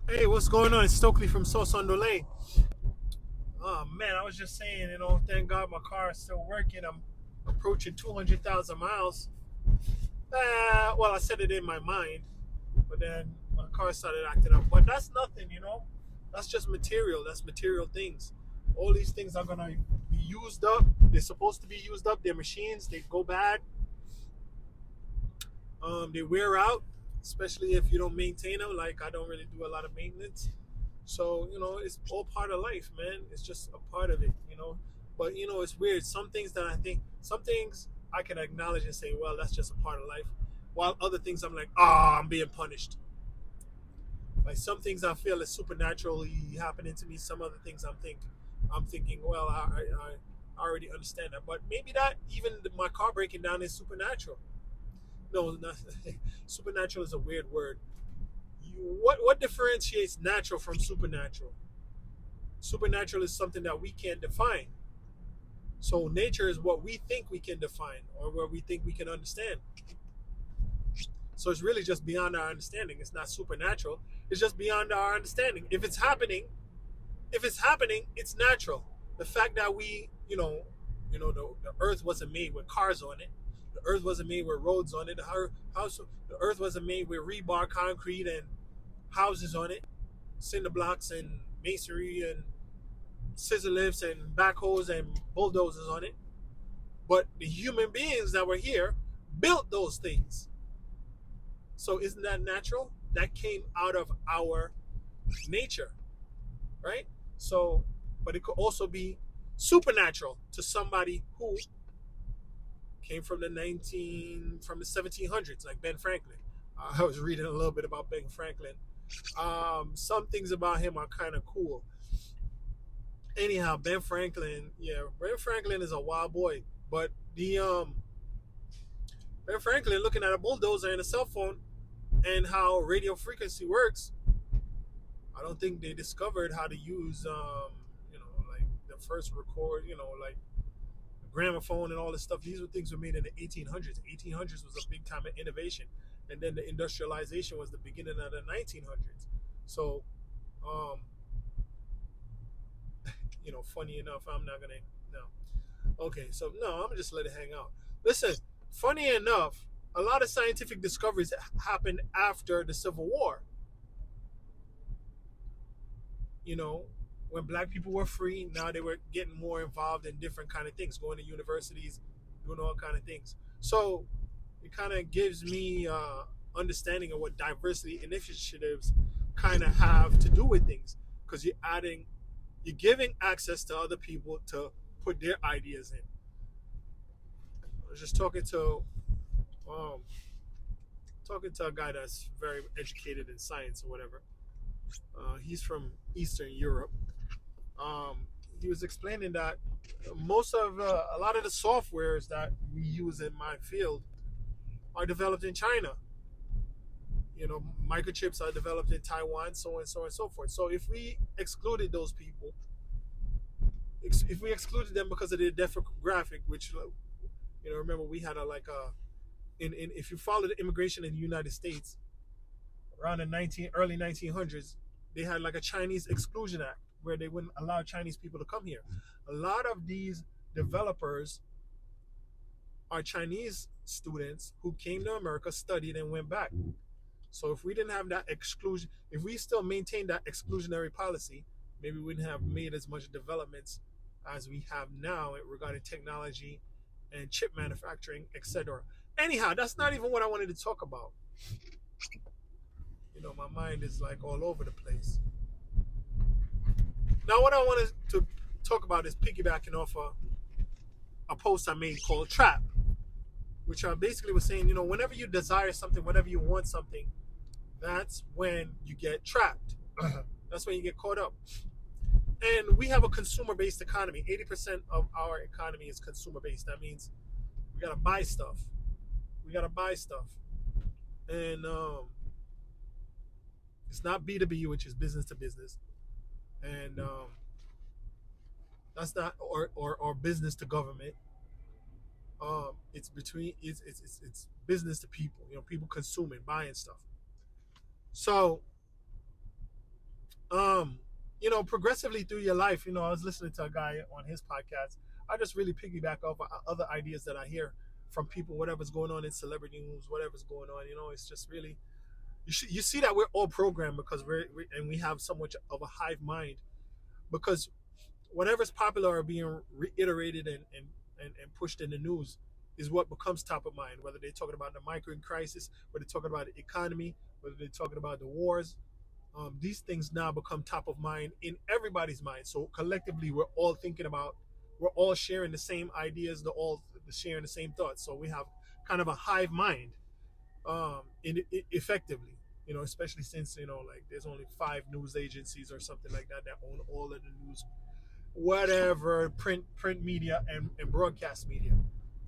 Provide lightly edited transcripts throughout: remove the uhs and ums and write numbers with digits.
Hey, what's going on? It's Stokely from Sauce on Delay. Oh man, I was just saying, thank God my car is still working. I'm approaching 200,000 miles. Well, I said it in my mind, but then my car started acting up. But that's nothing. That's just material. That's material things. All these things are gonna be used up. They're supposed to be used up. They're machines. They go bad. They wear out, especially if you don't maintain them. Like I don't really do a lot of maintenance. So, it's all part of life, man. It's just a part of it. But, it's weird. Some things I can acknowledge and say, well, that's just a part of life. While other things I'm like, I'm being punished. Like some things I feel is supernaturally happening to me. Some other things I'm thinking, well, I already understand that. But maybe that even my car breaking down is supernatural. No, not, supernatural is a weird word. What differentiates natural from supernatural? Supernatural is something that we can't define. So nature is what we think we can define or what we think we can understand. So it's really just beyond our understanding. It's not supernatural. It's just beyond our understanding. If it's happening, it's natural. The fact that the earth wasn't made with cars on it. The earth wasn't made with roads on it. The earth wasn't made with rebar concrete and houses on it, cinder blocks and masonry and scissor lifts and backhoes and bulldozers on it. But the human beings that were here built those things. So isn't that natural? That came out of our nature, right? So, but it could also be supernatural to somebody who came from the 1700s, like Ben Franklin. I was reading a little bit about Ben Franklin. Some things about him are kind of cool. Anyhow, Ben Franklin is a wild boy. But the Ben Franklin looking at a bulldozer and a cell phone and how radio frequency works, I don't think they discovered how to use like the first record, like the gramophone and all this stuff. These were things were made in the 1800s. 1800s was a big time of innovation, and then the industrialization was the beginning of the 1900s. So, um, funny enough, I'm not gonna no. Okay, so no, I'm gonna just let it hang out. Listen, funny enough, a lot of scientific discoveries happened after the Civil War. You know, when black people were free, now they were getting more involved in different kind of things, going to universities, doing all kind of things. So it kind of gives me understanding of what diversity initiatives kind of have to do with things, because you're giving access to other people to put their ideas in. I was just um, talking to a guy that's very educated in science or whatever. He's from Eastern Europe. Um, he was explaining that a lot of the softwares that we use in my field are developed in China. Microchips are developed in Taiwan, so and so and so forth. So if we excluded those people, if we excluded them because of their demographic, which remember we had a like a in if you follow the immigration in the United States around the early 1900s, they had like a Chinese Exclusion Act where they wouldn't allow Chinese people to come here. A lot of these developers are Chinese students who came to America, studied, and went back. So if we didn't have that exclusion, if we still maintained that exclusionary policy, maybe we wouldn't have made as much developments as we have now regarding technology and chip manufacturing, etc. Anyhow, that's not even what I wanted to talk about. My mind is like all over the place. Now, what I wanted to talk about is piggybacking off a post I made called Trap, which I basically was saying, whenever you desire something, whenever you want something, that's when you get trapped. That's when you get caught up. And we have a consumer-based economy. 80% of our economy is consumer-based. That means we gotta buy stuff. We gotta buy stuff, and it's not B2B, which is business to business, and that's not or business to government. It's business to people. People consuming, buying stuff. So um, progressively through your life, I was listening to a guy on his podcast. I just really piggyback off of other ideas that I hear from people, whatever's going on in celebrity news, whatever's going on. It's just really you see that we're all programmed because and we have so much of a hive mind because whatever's popular or being reiterated and pushed in the news is what becomes top of mind. Whether they're talking about the migrant crisis, whether they're talking about the economy, whether they're talking about the wars, these things now become top of mind in everybody's mind. So collectively, we're all sharing the same ideas, all sharing the same thoughts. So we have kind of a hive mind, effectively. Especially since like there's only 5 news agencies or something like that own all of the news, whatever print media and broadcast media.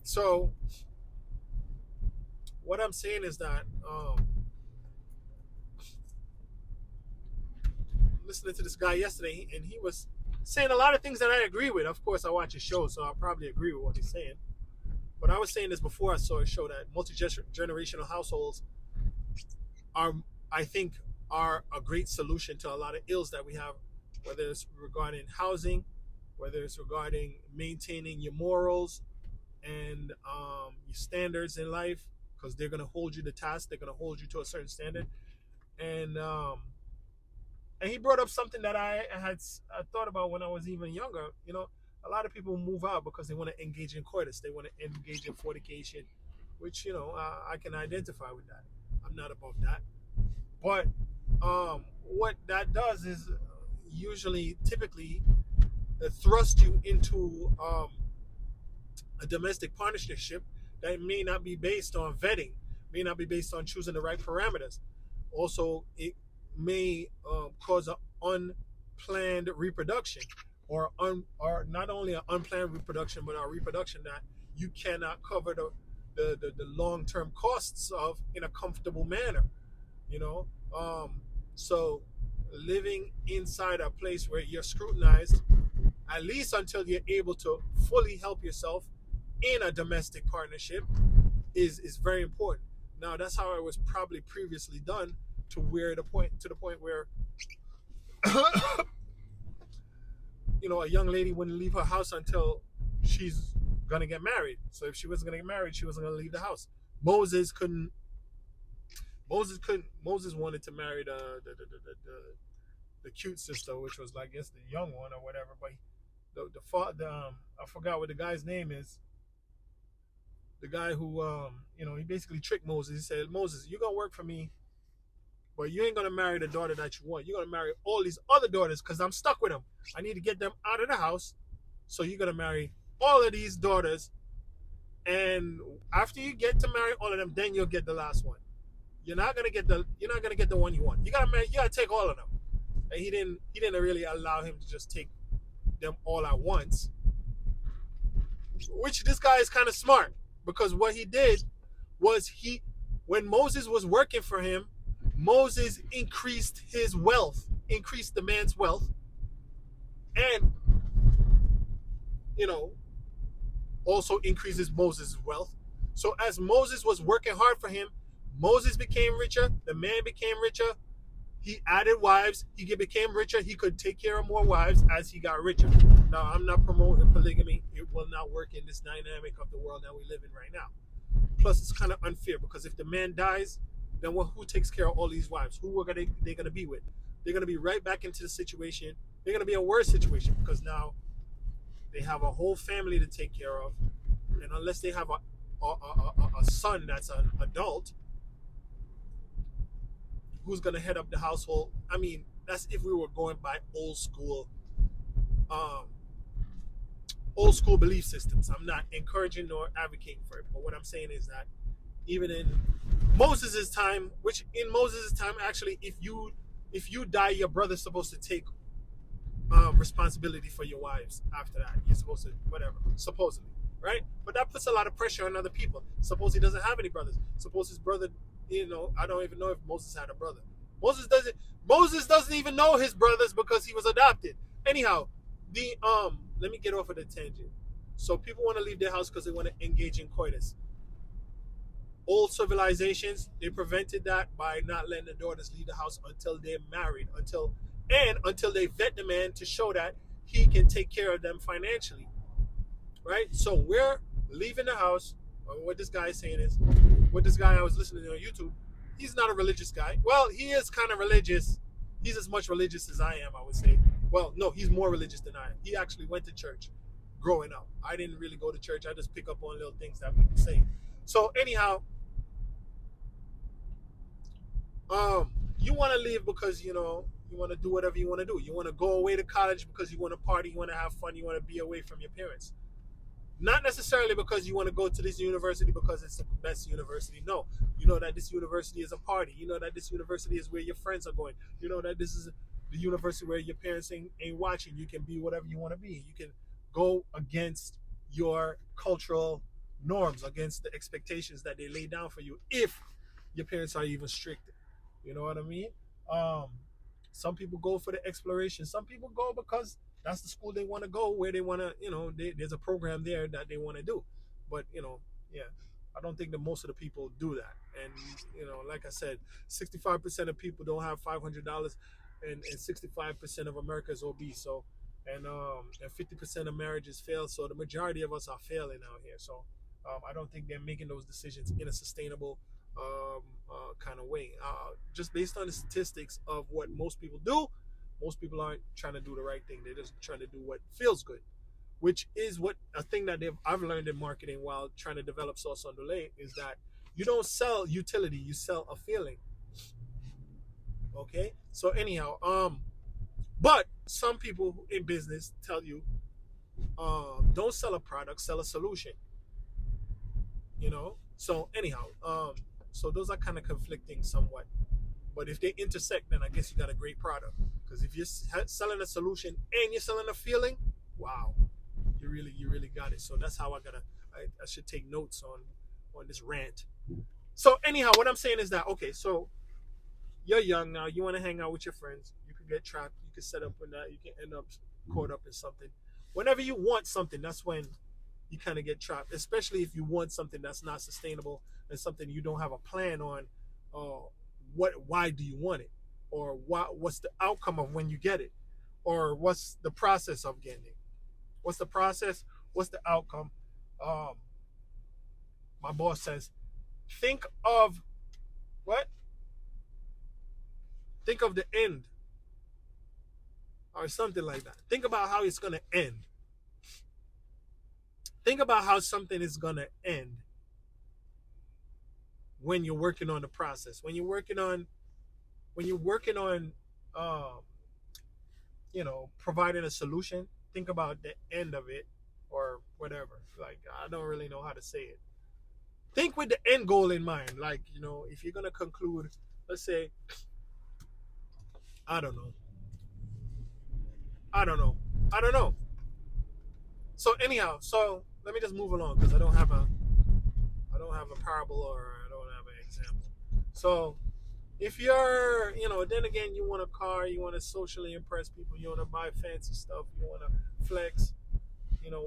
So what I'm saying is that listening to this guy yesterday, and he was saying a lot of things that I agree with. Of course, I watch his show, so I probably agree with what he's saying. But I was saying this before I saw his show that multi-generational households I think, are a great solution to a lot of ills that we have, whether it's regarding housing, whether it's regarding maintaining your morals and your standards in life, because they're going to hold you to task. They're going to hold you to a certain standard. And he brought up something that I thought about when I was even younger. A lot of people move out because they want to engage in coitus. They want to engage in fornication, which, I can identify with that. I'm not above that. But what that does is typically thrust you into a domestic partnership that may not be based on vetting, may not be based on choosing the right parameters. Also, it may cause an unplanned reproduction, or not only an unplanned reproduction, but a reproduction that you cannot cover the long-term costs of in a comfortable manner. So living inside a place where you're scrutinized, at least until you're able to fully help yourself in a domestic partnership, is very important. Now, that's how it was probably previously done, to the point where a young lady wouldn't leave her house until she's gonna get married. So if she wasn't gonna get married, she wasn't gonna leave the house. Moses wanted to marry the cute sister, which was, I guess, the young one or whatever. But I forgot what the guy's name is. The guy who he basically tricked Moses. He said, "Moses, you're gonna work for me, but you ain't gonna marry the daughter that you want. You're gonna marry all these other daughters because I'm stuck with them. I need to get them out of the house. So you're gonna marry all of these daughters, and after you get to marry all of them, then you'll get the last one. You're not gonna get the one you want. You gotta take all of them." And he didn't really allow him to just take them all at once. Which, this guy is kind of smart, because what he did was, when Moses was working for him, Moses increased his wealth, increased the man's wealth, and also increases Moses' wealth. So as Moses was working hard for him, Moses became richer, the man became richer, he added wives, he became richer, he could take care of more wives as he got richer. Now, I'm not promoting polygamy. It will not work in this dynamic of the world that we live in right now. Plus, it's kind of unfair, because if the man dies, then who takes care of all these wives? Who are they going to be with? They're going to be right back into the situation. They're going to be a worse situation, because now they have a whole family to take care of. And unless they have a son that's an adult, who's going to head up the household? I mean, that's if we were going by old school belief systems. I'm not encouraging nor advocating for it, but what I'm saying is that even in Moses' time, actually, if you die, your brother's supposed to take responsibility for your wives after that. You're supposed to, whatever, supposedly, right? But that puts a lot of pressure on other people. Suppose he doesn't have any brothers. Suppose his brother, I don't even know if Moses had a brother. Moses doesn't even know his brothers because he was adopted. Anyhow, let me get off of the tangent. So people want to leave their house because they want to engage in coitus. Old civilizations, they prevented that by not letting the daughters leave the house until they're married, until and until they vet the man to show that he can take care of them financially, right? So we're leaving the house. What this guy is saying is, what this guy I was listening to on YouTube, he's not a religious guy. Well, he is kind of religious. He's as much religious as I am, I would say. Well, no, he's more religious than I am. He actually went to church growing up. I didn't really go to church. I just pick up on little things that people say. So anyhow, you want to leave because you want to do whatever you want to do. You want to go away to college because you want to party, you want to have fun, you want to be away from your parents. Not necessarily because you want to go to this university because it's the best university. No, you know that this university is a party. You know that this university is where your friends are going. You know that this is the university where your parents ain't watching. You can be whatever you want to be. You can go against your cultural norms, against the expectations that they lay down for you if your parents are even strict. You know what I mean? Some people go for the exploration. Some people go because that's the school they want to go, where they want to, there's a program there that they want to do. But, yeah, I don't think that most of the people do that. And, like I said, 65% of people don't have $500 and 65% of America is obese. So, and 50% of marriages fail. So the majority of us are failing out here. So I don't think they're making those decisions in a sustainable kind of way. Just based on the statistics of what most people do, most people aren't trying to do the right thing. They're just trying to do what feels good, which is what a thing that I've learned in marketing while trying to develop Sauce on Delay is that you don't sell utility, you sell a feeling. Okay, so anyhow, but some people in business tell you, don't sell a product, sell a solution. So anyhow, so those are kind of conflicting somewhat. But if they intersect, then I guess you got a great product. Because if you're selling a solution and you're selling a feeling, wow, you really got it. So that's how I should take notes on this rant. So anyhow, what I'm saying is that, okay, so you're young now, you want to hang out with your friends, you could get trapped, you could set up in that, you can end up caught up in something. Whenever you want something, that's when you kind of get trapped, especially if you want something that's not sustainable and something you don't have a plan on. Why do you want it, or what's the outcome of when you get it, or what's the process of getting it? What's the process? What's the outcome? My boss says, think of what? Think of the end, or something like that. Think about how it's gonna end. Think about how something is gonna end when you're working on the process. When you're working on providing a solution, think about the end of it or whatever. Like, I don't really know how to say it. Think with the end goal in mind. Like, if you're going to conclude, let's say, I don't know. So anyhow, so let me just move along because I don't have a parable or I don't have an example. So if you're, then again, you want a car, you want to socially impress people, you want to buy fancy stuff, you want to flex,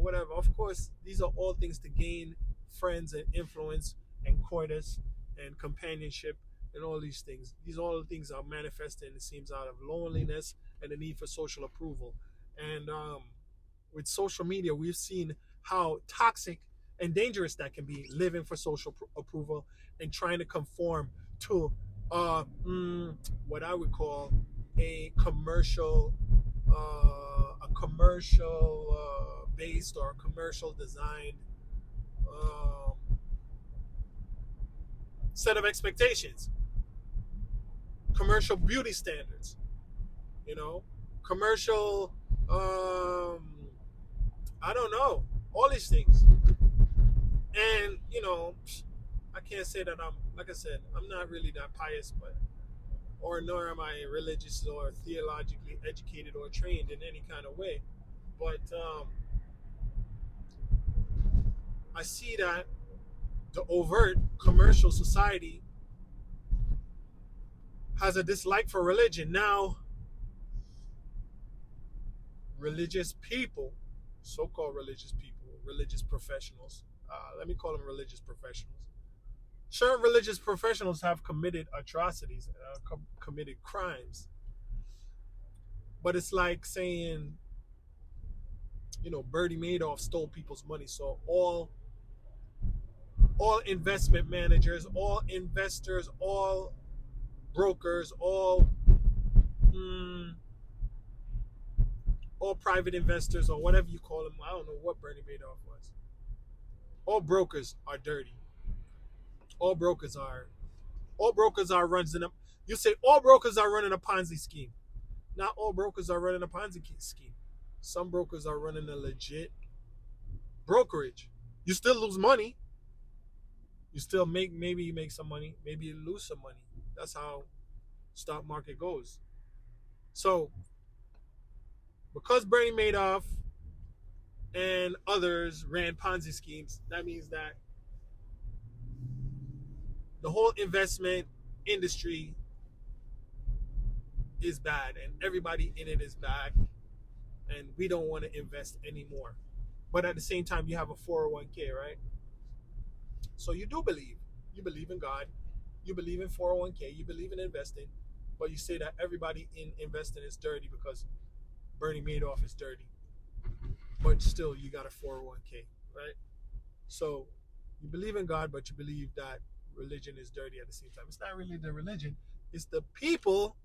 whatever. Of course, these are all things to gain friends and influence and coitus and companionship and all these things. These all the things are manifested, it seems, out of loneliness and the need for social approval. And with social media, we've seen how toxic and dangerous that can be, living for social approval and trying to conform to what I would call a commercial based or commercial designed set of expectations, commercial beauty standards, commercial I don't know, all these things. And I can't say that like I said, I'm not really that pious, nor am I religious or theologically educated or trained in any kind of way. But I see that the overt commercial society has a dislike for religion. Now, religious people, so-called religious people, religious professionals, let me call them religious professionals. Certain religious professionals have committed atrocities, committed crimes. But it's like saying, Bernie Madoff stole people's money. So all investment managers, all investors, all brokers, mm, all private investors, or whatever you call them. I don't know what Bernie Madoff was. All brokers are dirty. All brokers are. All brokers are running a. You say all brokers are running a Ponzi scheme. Not all brokers are running a Ponzi scheme. Some brokers are running a legit brokerage. You still lose money. You still maybe you make some money, maybe you lose some money. That's how stock market goes. So because Bernie Madoff and others ran Ponzi schemes, that means that the whole investment industry is bad and everybody in it is bad, and we don't want to invest anymore. But at the same time, you have a 401k, right? So you do believe. You believe in God. You believe in 401k. You believe in investing. But you say that everybody in investing is dirty because Bernie Madoff is dirty. But still, you got a 401k, right? So you believe in God, but you believe that religion is dirty at the same time. It's not really the religion. It's the people,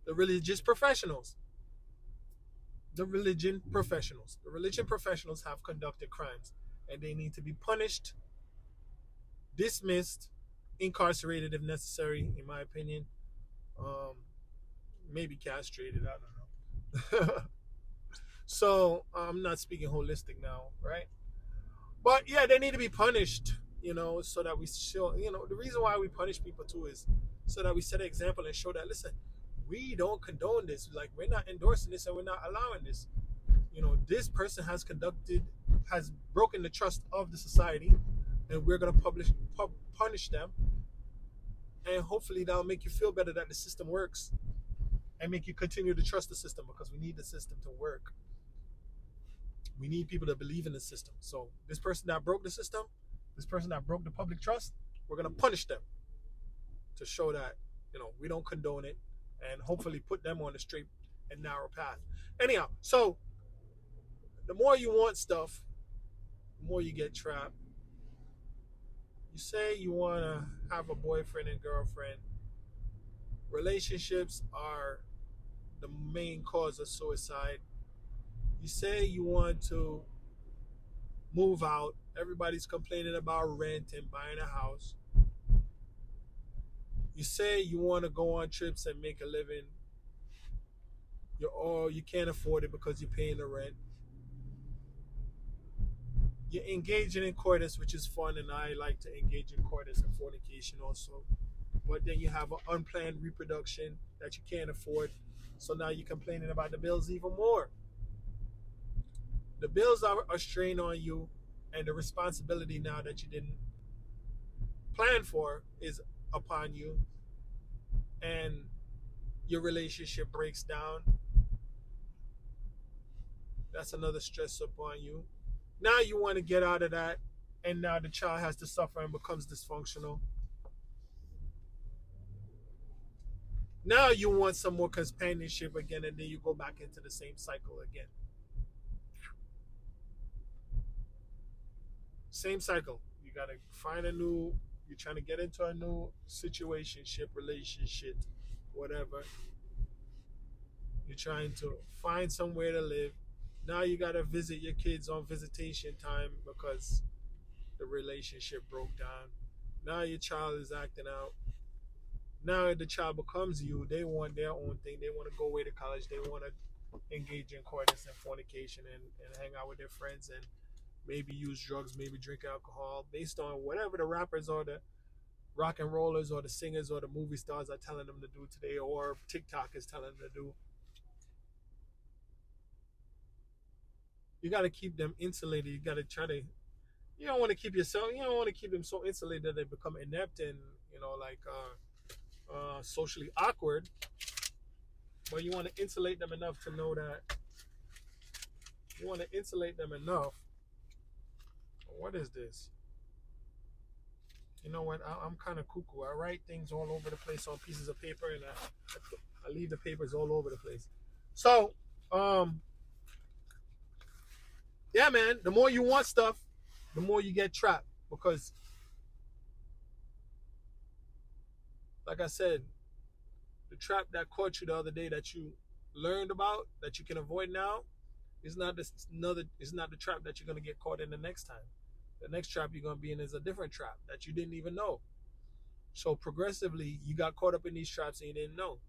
the religious professionals. The religion professionals. The religion professionals have conducted crimes, and they need to be punished, dismissed, incarcerated if necessary, in my opinion. Um, Maybe castrated. I don't know. So I'm not speaking holistic now, right? But yeah, they need to be punished, so that we show, the reason why we punish people too is so that we set an example and show that, listen, we don't condone this. Like, we're not endorsing this and we're not allowing this. This person has broken the trust of the society, and we're going to punish them. And hopefully that'll make you feel better that the system works and make you continue to trust the system, because we need the system to work. We need people to believe in the system. So this person that broke the system, this person that broke the public trust, we're going to punish them to show that, we don't condone it, and hopefully put them on the straight and narrow path. Anyhow, so the more you want stuff, the more you get trapped. You say you want to have a boyfriend and girlfriend. Relationships are the main cause of suicide. You say you want to move out. Everybody's complaining about rent and buying a house. You say you want to go on trips and make a living. You can't afford it because you're paying the rent. You're engaging in coitus, which is fun, and I like to engage in coitus and fornication also. But then you have an unplanned reproduction that you can't afford. So now you're complaining about the bills even more. The bills are a strain on you, and the responsibility now that you didn't plan for is upon you, and your relationship breaks down. That's another stress upon you. Now you want to get out of that, and now the child has to suffer and becomes dysfunctional. Now you want some more companionship again, and then you go back into the same cycle again. Same cycle. You gotta find you're trying to get into a new situationship, relationship, whatever. You're trying to find somewhere to live. Now you gotta visit your kids on visitation time because the relationship broke down. Now your child is acting out. Now the child becomes you. They want their own thing. They want to go away to college. They want to engage in coitus and fornication and hang out with their friends and maybe use drugs, maybe drink alcohol, based on whatever the rappers or the rock and rollers or the singers or the movie stars are telling them to do today, or TikTok is telling them to do. You got to keep them insulated. You got to try to. You don't want to keep yourself. You don't want to keep them so insulated that they become inept and socially awkward. But you want to insulate them enough to know that. You want to insulate them enough. What is this? You know what? I'm kind of cuckoo. I write things all over the place on pieces of paper, and I I leave the papers all over the place. So, yeah, man, the more you want stuff, the more you get trapped. Because, like I said, the trap that caught you the other day that you learned about, that you can avoid now, is not the trap that you're gonna get caught in the next time. The next trap you're gonna be in is a different trap that you didn't even know. So progressively, you got caught up in these traps and you didn't know.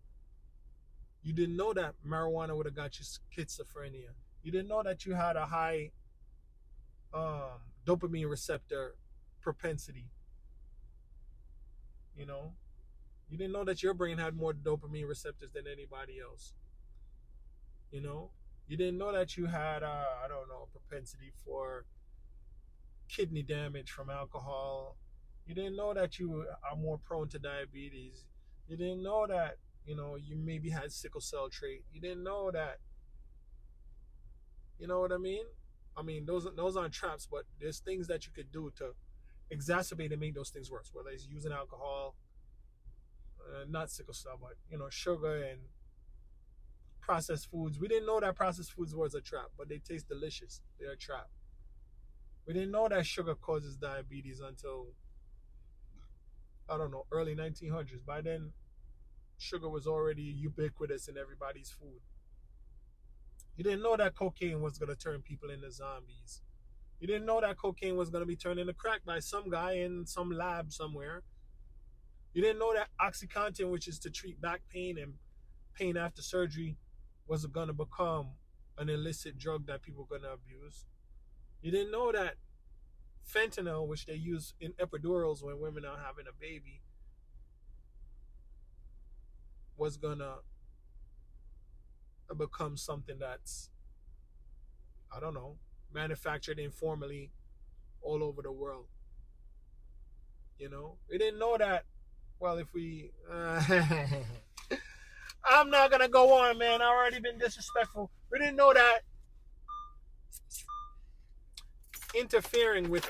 You didn't know that marijuana would have got you schizophrenia. You didn't know that you had a high dopamine receptor propensity. You know, you didn't know that your brain had more dopamine receptors than anybody else. You know, you didn't know that you had I don't know, a propensity for kidney damage from alcohol. You didn't know that you are more prone to diabetes. You didn't know that, you maybe had sickle cell trait. You didn't know that. You know what I mean? I mean, those aren't traps, but there's things that you could do to exacerbate and make those things worse. Whether it's using alcohol, not sickle cell, but sugar and processed foods. We didn't know that processed foods was a trap, but they taste delicious. They're a trap. We didn't know that sugar causes diabetes until, I don't know, early 1900s. By then, sugar was already ubiquitous in everybody's food. You didn't know that cocaine was going to turn people into zombies. You didn't know that cocaine was going to be turned into crack by some guy in some lab somewhere. You didn't know that OxyContin, which is to treat back pain and pain after surgery, was going to become an illicit drug that people were going to abuse. You didn't know that fentanyl, which they use in epidurals when women are having a baby, was going to become something that's, I don't know, manufactured informally all over the world. We didn't know that. Well, if we I'm not gonna go on, man. I already been disrespectful. We didn't know that interfering with